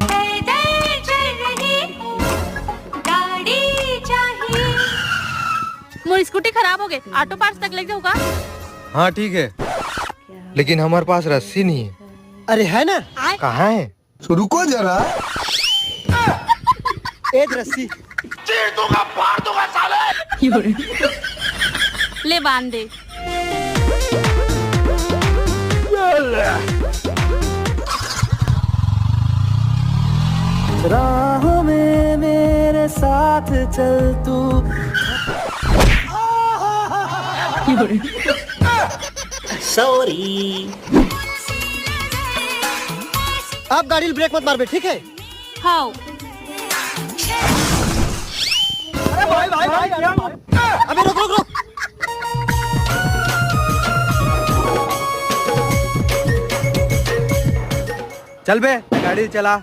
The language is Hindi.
पैदल चल रही हूँ, गाड़ी चाहिए। मोर स्कूटी खराब हो गई, ऑटो पार्ट्स तक ले जाऊंगा। हाँ ठीक है, लेकिन हमारे पास रस्सी नहीं है। अरे है ना, कहाँ है? तो रुको जरा। एक रस्सी। चीर दूंगा, फाड़ दूंगा साले। ले बांध दे। राहों में मेरे साथ चल तू। सॉरी। आप गाड़ी ब्रेक मत मार बे, ठीक है? हाँ। भाई अबे रुक रुक रुक। चल बे, गाड़ी चला।